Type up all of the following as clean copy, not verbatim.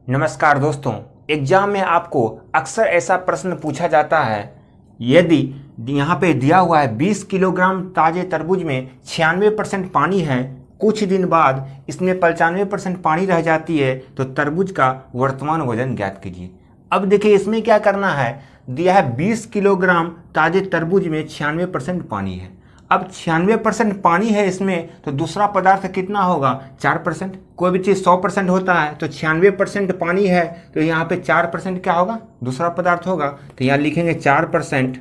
नमस्कार दोस्तों। एग्जाम में आपको अक्सर ऐसा प्रश्न पूछा जाता है, यदि यहाँ पे दिया हुआ है 20 किलोग्राम ताजे तरबूज में 96% पानी है, कुछ दिन बाद इसमें 95% पानी रह जाती है, तो तरबूज का वर्तमान वजन ज्ञात कीजिए। अब देखिए इसमें क्या करना है, दिया है 20 किलोग्राम ताजे तरबूज में 96% पानी है। अब 96% पानी है इसमें, तो दूसरा पदार्थ कितना होगा 4%। कोई भी चीज़ 100% होता है, तो 96% पानी है, तो यहाँ पे 4% क्या होगा, दूसरा पदार्थ होगा। तो यहाँ लिखेंगे 4%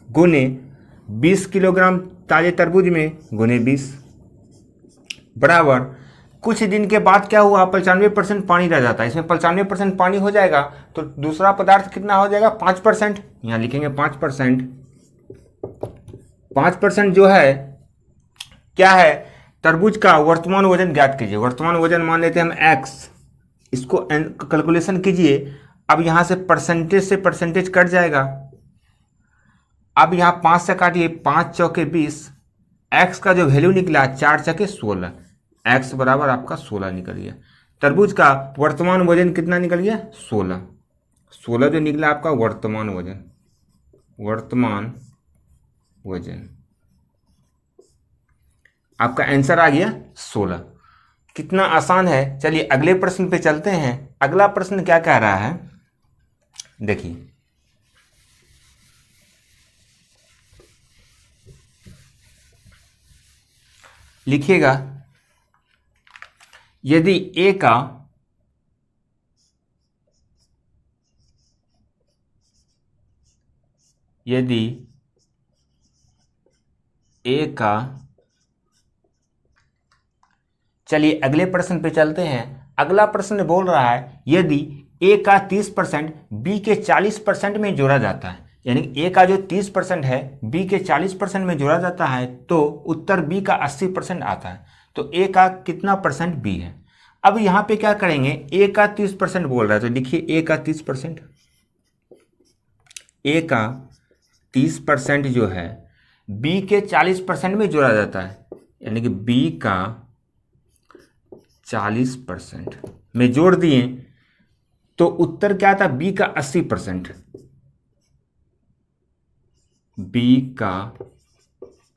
गुने 20 किलोग्राम ताजे तरबूज में गुने 20 बराबर कुछ दिन के बाद क्या हुआ, 95% पानी रह जाता है। इसमें 95% पानी हो जाएगा, तो दूसरा पदार्थ कितना हो जाएगा 5%। यहाँ लिखेंगे 5%। 5% जो है क्या है, तरबूज का वर्तमान वजन ज्ञात कीजिए। वर्तमान वजन मान लेते हैं हम x, इसको कैलकुलेशन कीजिए। अब यहाँ से परसेंटेज कट जाएगा। अब यहाँ 5 से काटिए, 5 चौके 20, x का जो वैल्यू निकला 4 चौके 16, x बराबर आपका 16 निकल गया। तरबूज का वर्तमान वजन कितना निकल गया 16 जो निकला आपका वर्तमान वजन आपका आंसर आ गया 16। कितना आसान है। चलिए अगले प्रश्न पे चलते हैं। अगला प्रश्न क्या कह रहा है, देखिए लिखिएगा, यदि A का चलिए अगले प्रश्न पे चलते हैं। अगला प्रश्न बोल रहा है, यदि A का 30% B के 40% में जोड़ा जाता है, यानी A का जो 30% है B के 40% में जोड़ा जाता है, तो उत्तर B का 80% आता है। तो A का कितना परसेंट B है। अब यहाँ पे क्या करेंगे, A का 30% बोल रहा है, तो लिखिए A का 30%। A का 30% जो है B के 40% में जोड़ा जाता है, यानी कि B का 40% में जोड़ दिए, तो उत्तर क्या था, B का 80%। B का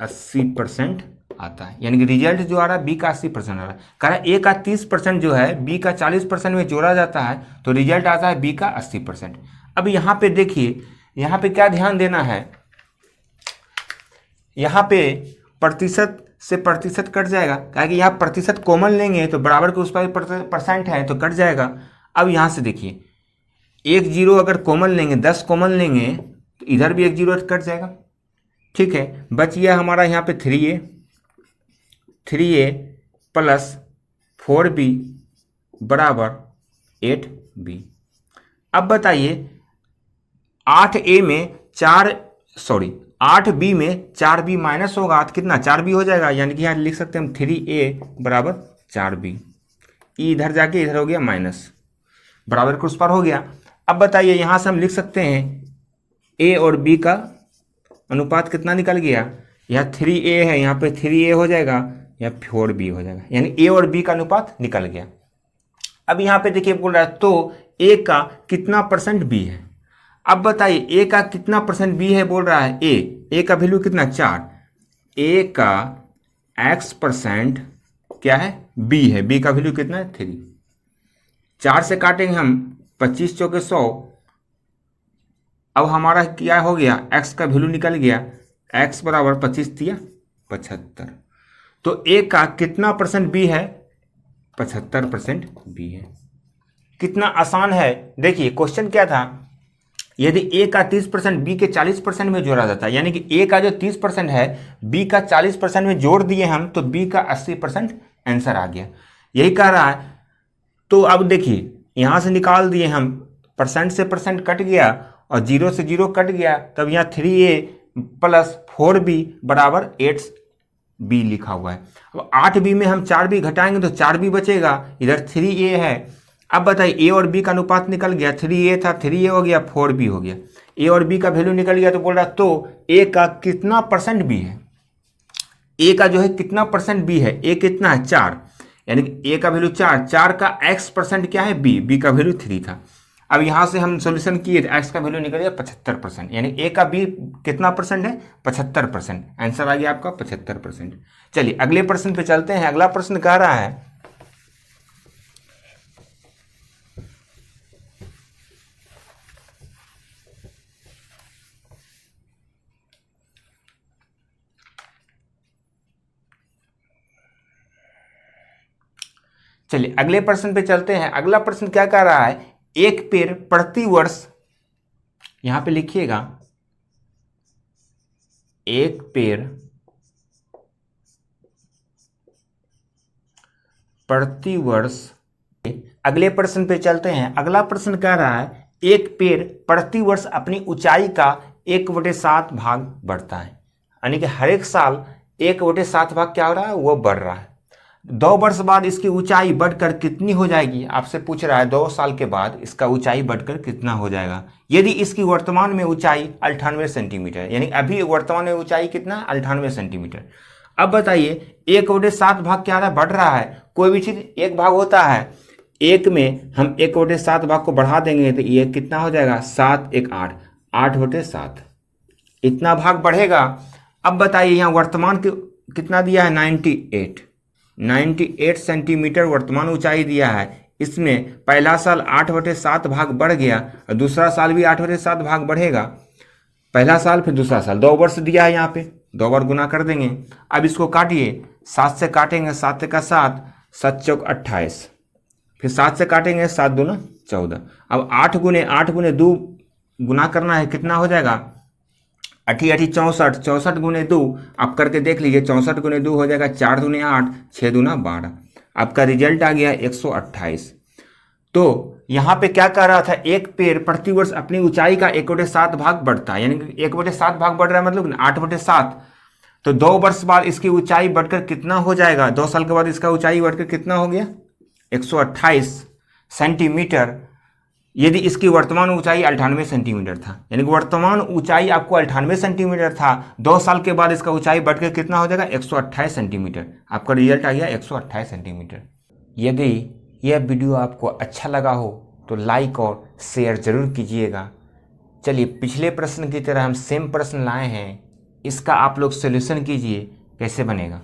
80% आता है, यानी कि रिजल्ट जो आ रहा है B का 80% आ रहा है। कह रहा है A का 30% जो है B का 40% में जोड़ा जाता है, तो रिजल्ट आता है B का 80%। अब यहाँ पे देखिए, यहाँ पे क्या ध्यान देना है, यहाँ पे प्रतिशत से प्रतिशत कट जाएगा, क्योंकि यहाँ प्रतिशत कॉमन लेंगे तो बराबर के उस पर परसेंट है तो कट जाएगा। अब यहाँ से देखिए, 1 0 अगर कॉमन लेंगे, 10 कॉमन लेंगे, तो इधर भी 1 0 कट जाएगा। ठीक है, बच गया हमारा यहाँ पे 3a प्लस 4b बराबर 8b। अब बताइए 8b में 4b माइनस होगा तो कितना 4b हो जाएगा, यानी कि यहाँ लिख सकते हैं हम 3a बराबर 4b। इधर जाके इधर हो गया माइनस, बराबर के उस पर हो गया। अब बताइए यहाँ से हम लिख सकते हैं a और b का अनुपात कितना निकल गया, यहाँ 3a है, यहाँ पे 3a हो जाएगा, यहाँ 4b हो जाएगा, यानी a और b का अनुपात निकल गया। अब यहाँ पे देखिए बोल रहा है, तो a का कितना परसेंट b है। अब बताइए A का कितना परसेंट B है, बोल रहा है A का वैल्यू कितना 4, A का x परसेंट क्या है B है, B का वैल्यू कितना है 3। 4 से काटेंगे हम, 25 चौके 100। अब हमारा क्या हो गया, x का वैल्यू निकल गया, x बराबर 25 तिया 75। तो A का कितना परसेंट B है, 75% B है। कितना आसान है। देखिए क्वेश्चन क्या था, यदि A का 30% B के 40% में जोड़ा जाता है, यानी कि A का जो 30% है B का 40% में जोड़ दिए हम, तो B का 80% आंसर आ गया, यही कह रहा है। तो अब देखिए यहाँ से निकाल दिए हम, परसेंट से परसेंट कट गया और 0 से 0 कट गया, तब यहाँ 3a प्लस 4b बराबर 8b लिखा हुआ है। अब 8b में हम 4b घटाएंगे तो 4b बचेगा, इधर 3a है। अब बताइए A और B का अनुपात निकल गया, 3a था 3a हो गया, 4b हो गया, A और B का वैल्यू निकल गया। तो बोल रहा तो A का कितना परसेंट B है, A का जो है कितना परसेंट B है, A कितना है 4, यानी कि ए का वैल्यू 4, 4 का x% क्या है बी का वैल्यू 3 था। अब यहाँ से हम सोल्यूशन किए तो x का वैल्यू निकल गया 75%, यानी ए का बी कितना परसेंट है 75%। आंसर आ गया आपका 75%। चलिए अगले प्रश्न पे चलते हैं। अगला प्रश्न कह रहा है चलिए अगले प्रश्न पे चलते हैं। अगला प्रश्न क्या कह रहा है, एक पेड़ प्रति वर्ष, यहां पे लिखिएगा एक पेड़ प्रति वर्ष। अगले प्रश्न पे चलते हैं। अगला प्रश्न कह रहा है एक पेड़ प्रति वर्ष अपनी ऊंचाई का 1/7 भाग बढ़ता है, यानी कि हर एक साल 1/7 भाग क्या हो रहा है वो बढ़ रहा है। 2 वर्ष बाद इसकी ऊंचाई बढ़कर कितनी हो जाएगी, आपसे पूछ रहा है 2 साल के बाद इसका ऊंचाई बढ़कर कितना हो जाएगा। यदि इसकी वर्तमान में ऊंचाई 98 सेंटीमीटर, यानी अभी वर्तमान में ऊंचाई कितना 98 सेंटीमीटर। अब बताइए 1/7 भाग क्या रहा है बढ़ रहा है। कोई भी चीज एक भाग होता है, एक में हम 1/7 भाग को बढ़ा देंगे तो ये कितना हो जाएगा 7 1 8, 8/7 इतना भाग बढ़ेगा। अब बताइए यहाँ वर्तमान कितना दिया है 98 सेंटीमीटर वर्तमान ऊंचाई दिया है। इसमें पहला साल 8/7 भाग बढ़ गया और दूसरा साल भी 8/7 भाग बढ़ेगा। पहला साल फिर दूसरा साल, 2 वर्ष दिया है यहाँ पे, 2 बार गुना कर देंगे। अब इसको काटिए, 7 से काटेंगे 7 का 7, 7 चौक 28, फिर 7 से काटेंगे 7 दूना 14। अब 8 गुने 2 गुना करना है, कितना हो जाएगा 8 8 64, 64 गुने 2 आप करके देख लीजिए, 64 गुने 2 हो जाएगा 4 दूने 8, 6 दूना 12। आपका रिजल्ट आ गया 128। तो यहाँ पे क्या कह रहा था, एक पेड़ प्रति वर्ष अपनी ऊंचाई का 1/7 भाग बढ़ता है, यानी कि 1/7 भाग बढ़ रहा है मतलब 8/7। तो 2 वर्ष बाद इसकी ऊंचाई बढ़कर कितना हो जाएगा, 2 साल के बाद इसका ऊंचाई बढ़कर कितना हो गया 128 सेंटीमीटर। यदि इसकी वर्तमान ऊंचाई 98 सेंटीमीटर था, यानी कि वर्तमान ऊंचाई आपको 98 सेंटीमीटर था, 2 साल के बाद इसका ऊंचाई बढ़कर कितना हो जाएगा 128 सेंटीमीटर। आपका रिजल्ट आ गया 128 सेंटीमीटर। यदि यह वीडियो आपको अच्छा लगा हो तो लाइक और शेयर जरूर कीजिएगा। चलिए पिछले प्रश्न की तरह हम सेम प्रश्न लाए हैं, इसका आप लोग सोल्यूशन कीजिए कैसे बनेगा।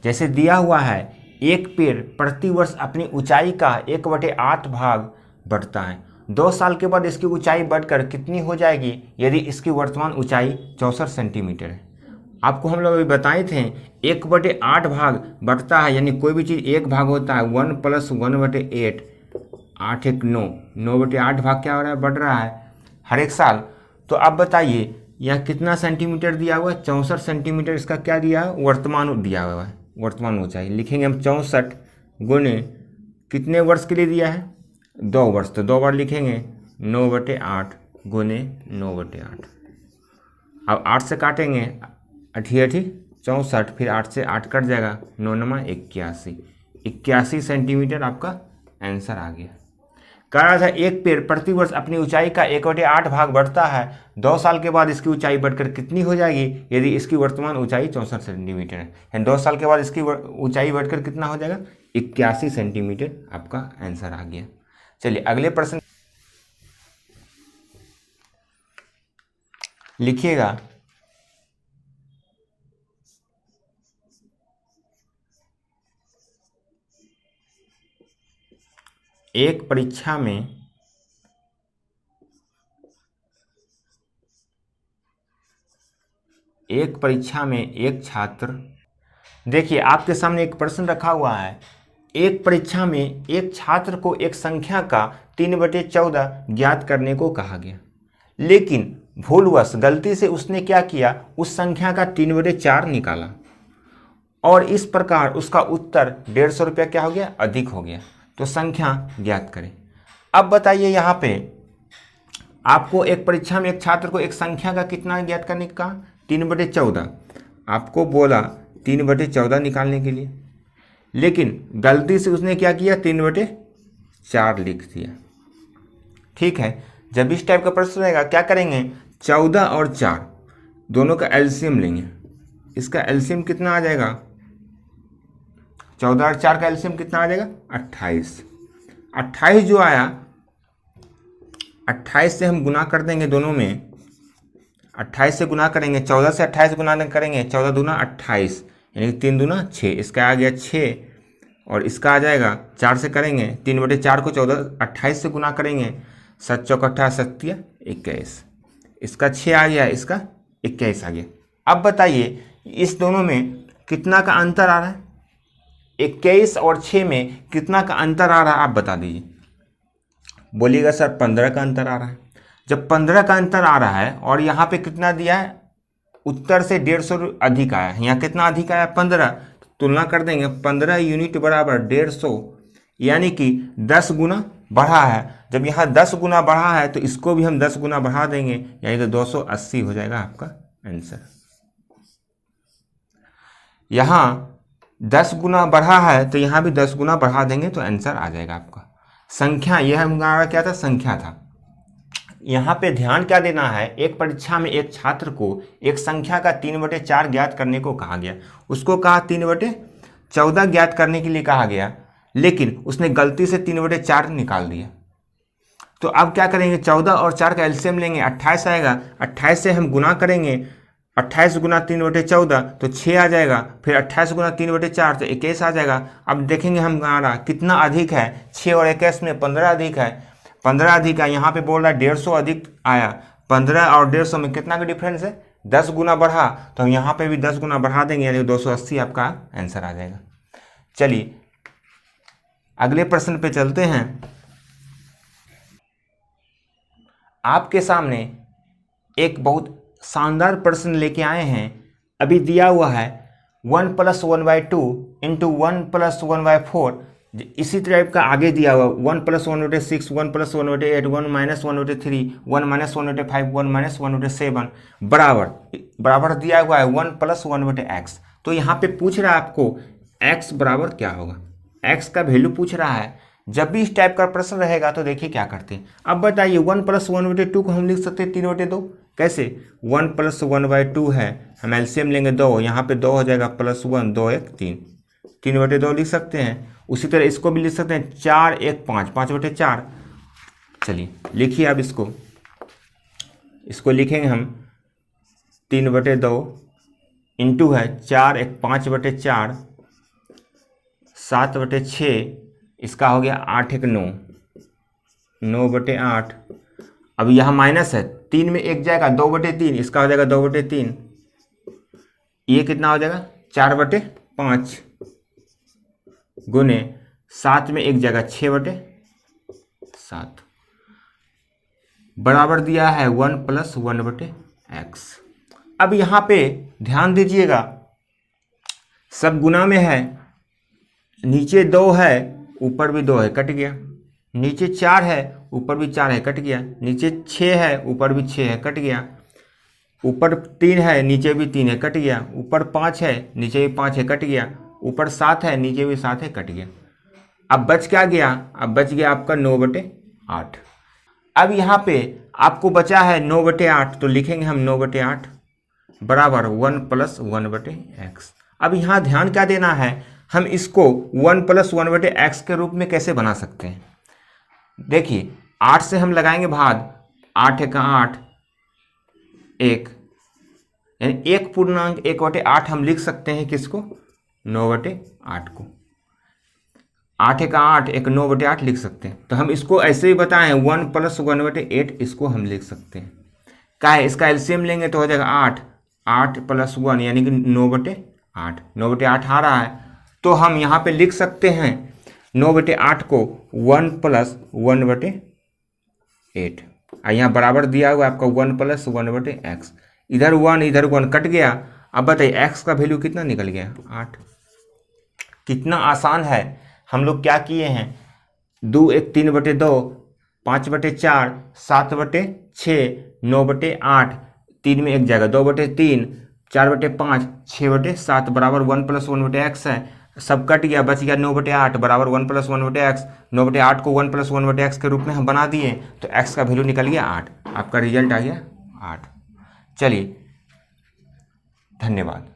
जैसे दिया हुआ है एक पेड़ प्रति वर्ष अपनी ऊंचाई का 1/8 भाग बढ़ता है, 2 साल के बाद इसकी ऊंचाई बढ़कर कितनी हो जाएगी यदि इसकी वर्तमान ऊंचाई 64 सेंटीमीटर है। आपको हम लोग अभी बताए थे 1/8 भाग बढ़ता है, यानी कोई भी चीज़ एक भाग होता है 1 + 1/8, 8 1 9, 9/8 भाग क्या हो रहा है बढ़ रहा है हर एक साल। तो अब बताइए यह कितना सेंटीमीटर दिया हुआ है 64 सेंटीमीटर, इसका क्या दिया है वर्तमान दिया हुआ है, वर्तमान ऊंचाई लिखेंगे हम 64 गुने कितने वर्ष के लिए दिया है 2 वर्ष, तो 2 बार लिखेंगे 9/8 गुने 9/8। अब 8 से काटेंगे 8 8 64, फिर 8 से 8 कट जाएगा, 9 9 81, 81 सेंटीमीटर आपका आंसर आ गया। कह रहा था एक पेड़ प्रति वर्ष अपनी ऊंचाई का 1/8 भाग बढ़ता है, 2 साल के बाद इसकी ऊंचाई बढ़कर कितनी हो जाएगी यदि इसकी वर्तमान ऊंचाई 64 सेंटीमीटर है। 2 साल के बाद इसकी ऊंचाई बढ़कर कितना हो जाएगा 81 सेंटीमीटर आपका आंसर आ गया। चलिए अगले प्रश्न लिखिएगा। एक परीक्षा में एक छात्र, देखिए आपके सामने एक प्रश्न रखा हुआ है। एक परीक्षा में एक छात्र को एक संख्या का 3/14 ज्ञात करने को कहा गया, लेकिन भूलवश गलती से उसने क्या किया उस संख्या का 3/4 निकाला और इस प्रकार उसका उत्तर 150 रुपया क्या हो गया अधिक हो गया। तो संख्या ज्ञात करें। अब बताइए यहाँ पे आपको एक परीक्षा में एक छात्र को एक संख्या का कितना ज्ञात करने का 3/14, आपको बोला 3/14 निकालने के लिए, लेकिन गलती से उसने क्या किया 3/4 लिख दिया। ठीक है, जब इस टाइप का प्रश्न रहेगा क्या करेंगे 14 और 4 दोनों का एलसीएम लेंगे। इसका एलसीएम कितना आ जाएगा 14 और 4 का एलसीएम कितना आ जाएगा 28। 28 जो आया, 28 से हम गुना कर देंगे दोनों में, 28 से गुना करेंगे, 14 से 28 गुना करेंगे, 14 दूना 28 यानी कि 3 दूना 6, इसका आ गया 6 और इसका आ जाएगा 4 से करेंगे, 3/4 को 28 से गुना करेंगे, 7 चौक 18 7 21, इसका 6 आ गया, इसका 21 आ गया। अब बताइए इस दोनों में कितना का अंतर आ रहा है, 21 और 6 में कितना का अंतर आ रहा है आप बता दीजिए। बोलिएगा सर 15 का अंतर आ रहा है। जब 15 का अंतर आ रहा है और यहाँ पे कितना दिया है, उत्तर से 150 अधिक आया है, यहाँ कितना अधिक आया 15, तो तुलना कर देंगे 15 यूनिट बराबर 150 यानी कि 10 गुना बढ़ा है। जब यहाँ 10 गुना बढ़ा है तो इसको भी हम 10 गुना बढ़ा देंगे यानी कि 280 हो जाएगा आपका आंसर। यहाँ 10 गुना बढ़ा है तो यहाँ भी 10 गुना बढ़ा देंगे तो आंसर आ जाएगा आपका। संख्या, यह हमारा क्या था, संख्या था। यहाँ पे ध्यान क्या देना है, एक परीक्षा में एक छात्र को एक संख्या का 3/4 ज्ञात करने को कहा गया, उसको कहा 3/14 ज्ञात करने के लिए कहा गया, लेकिन उसने गलती से 3/4 निकाल दिया। तो अब क्या करेंगे, 14 और 4 का एलसीएम लेंगे, 28 आएगा, 28 से हम गुना करेंगे, 28 गुना 3/14 तो 6 आ जाएगा, फिर 28 गुना 3/4 तो 21 आ जाएगा। अब देखेंगे हमारा कितना अधिक है, 6 और 21 में 15 अधिक है, 15 अधिक है, यहाँ पे बोल रहा है 150 अधिक आया, 15 और 150 में कितना का डिफरेंस है, 10 गुना बढ़ा, तो हम यहाँ पे भी 10 गुना बढ़ा देंगे यानी 280 आपका आंसर आ जाएगा। चलिए अगले प्रश्न पे चलते हैं। आपके सामने एक बहुत शानदार प्रश्न लेके आए हैं। अभी दिया हुआ है 1 + 1/2 इंटू 1 + 1/4, इसी टाइप का आगे दिया हुआ 1 + 1/6, 1 + 1/8, 1 - 1/3, 1 - 1/5, 1 - 1/7 बराबर दिया हुआ है 1 + 1/x। तो यहाँ पे पूछ रहा है आपको x बराबर क्या होगा, x का वैल्यू पूछ रहा है। जब भी इस टाइप का प्रश्न रहेगा तो देखिए क्या करते हैं। अब बताइए 1 + 1/2 को हम लिख सकते हैं 3/2, कैसे, 1 + 1/2 है, हम एलसीएम लेंगे 2, यहाँ पे 2 हो जाएगा +1, 2 1 3, 3/2 लिख सकते हैं। उसी तरह इसको भी लिख सकते हैं 4 1 5, 5/4। चलिए लिखिए अब इसको लिखेंगे हम 3/2 इंटू है 4 1 5/4, 7/6, इसका हो गया 8 1 9, 9/8। अब यहाँ माइनस है, 3 में 1 जाएगा 2/3, इसका हो जाएगा 2/3, ये कितना हो जाएगा 4/5 गुने 7 में 1 जाएगा 6/7 बराबर दिया है 1 + 1/x। अब यहाँ पे ध्यान दीजिएगा, सब गुना में है, नीचे 2 है ऊपर भी 2 है, कट गया, नीचे 4 है ऊपर भी 4 है, कट गया, नीचे 6 है ऊपर भी 6 है, कट गया, ऊपर 3 है नीचे भी 3 है, कट गया, ऊपर 5 है नीचे भी 5 है, कट गया, ऊपर 7 है नीचे भी 7 है, कट गया। अब बच क्या गया, अब बच गया आपका 9/8। अब यहाँ पे आपको बचा है 9/8, तो लिखेंगे हम 9/8 बराबर 1 + 1/x। अब यहाँ ध्यान क्या देना है, हम इसको 1 + 1/x के रूप में कैसे बना सकते हैं। देखिए 8 से हम लगाएंगे भाग, 8 1 8 1 यानी 1 पूर्णांक 1/8 हम लिख सकते हैं किसको, 9/8 को, 8 1 8 1 9/8 लिख सकते हैं। तो हम इसको ऐसे ही बताएं 1 + 1/8 इसको हम लिख सकते हैं। क्या है, इसका एलसीएम लेंगे तो हो जाएगा 8 8 + 1 यानी कि 9/8, 9/8 आ रहा है। तो हम यहाँ पे लिख सकते हैं 9/8 को 1 + 1/8, और यहाँ बराबर दिया हुआ आपका 1 + 1/x, इधर 1 कट गया। अब बताइए x का वैल्यू कितना निकल गया, 8। कितना आसान है, हम लोग क्या किए हैं, 2 1 3/2, 5/4, 7/6, 9/8, 3 में 1 जाएगा 2/3, 4/5, 6/7 बराबर 1 + 1/x है, सब कट गया, बच गया 9/8 बराबर 1 + 1/x। 9/8 को 1 + 1/x के रूप में हम बना दिए, तो x का वैल्यू निकल गया 8, आपका रिजल्ट आ गया 8। चलिए धन्यवाद।